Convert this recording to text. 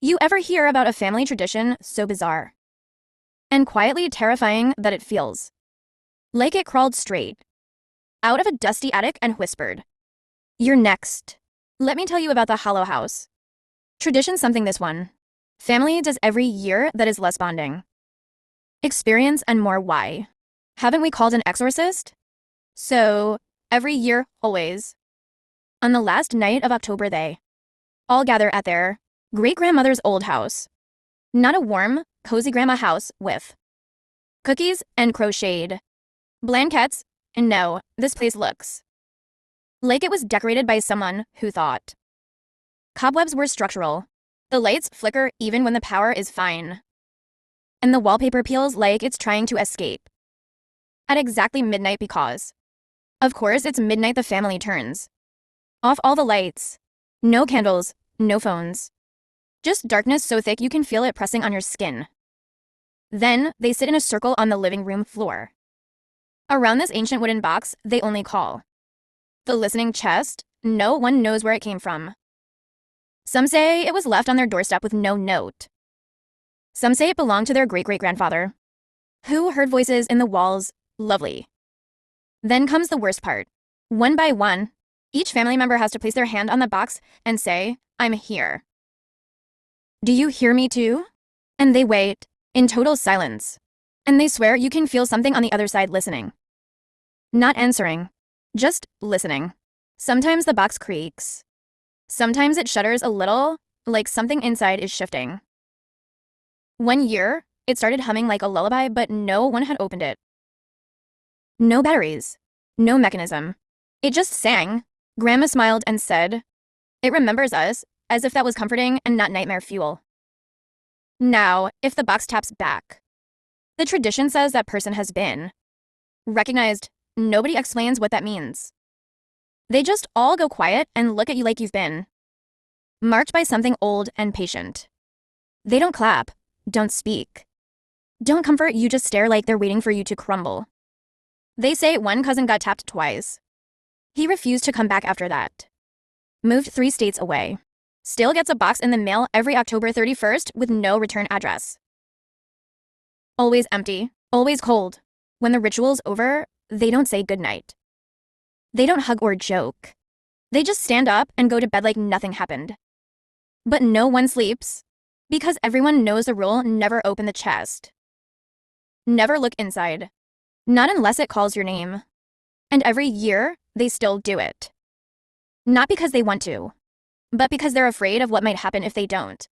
You ever hear about a family tradition so bizarre and quietly terrifying that it feels like it crawled straight out of a dusty attic and whispered, "You're next." Let me tell you about the Hollow House. Tradition something this one. Family does every year that is less bonding. Experience and more why. Haven't we called an exorcist? So, every year, always. On the last night of October they all gather at their great-grandmother's old house. Not a warm, cozy grandma house with cookies and crocheted blankets. And no, this place looks like it was decorated by someone who thought cobwebs were structural. The lights flicker even when the power is fine. And the wallpaper peels like it's trying to escape at exactly midnight because, of course, it's midnight. The family turns off all the lights. No candles, no phones. Just darkness so thick you can feel it pressing on your skin. Then, they sit in a circle on the living room floor. Around this ancient wooden box they only call the listening chest. No one knows where it came from. Some say it was left on their doorstep with no note. Some say it belonged to their great-great-grandfather, who heard voices in the walls. Lovely. Then comes the worst part. One by one, each family member has to place their hand on the box and say, "I'm here. Do you hear me too?" And they wait, in total silence. And they swear you can feel something on the other side listening. Not answering, just listening. Sometimes the box creaks. Sometimes it shudders a little, like something inside is shifting. One year, it started humming like a lullaby, but no one had opened it. No batteries. No mechanism. It just sang. Grandma smiled and said, "It remembers us," as if that was comforting and not nightmare fuel. Now, if the box taps back, the tradition says that person has been recognized. Nobody explains what that means. They just all go quiet and look at you like you've been marked by something old and patient. They don't clap, don't speak, don't comfort you, just stare like they're waiting for you to crumble. They say one cousin got tapped twice. He refused to come back after that. Moved 3 states away. Still gets a box in the mail every October 31st with no return address. Always empty, always cold. When the ritual's over, they don't say goodnight. They don't hug or joke. They just stand up and go to bed like nothing happened. But no one sleeps, because everyone knows the rule: never open the chest. Never look inside. Not unless it calls your name. And every year, they still do it. Not because they want to, but because they're afraid of what might happen if they don't.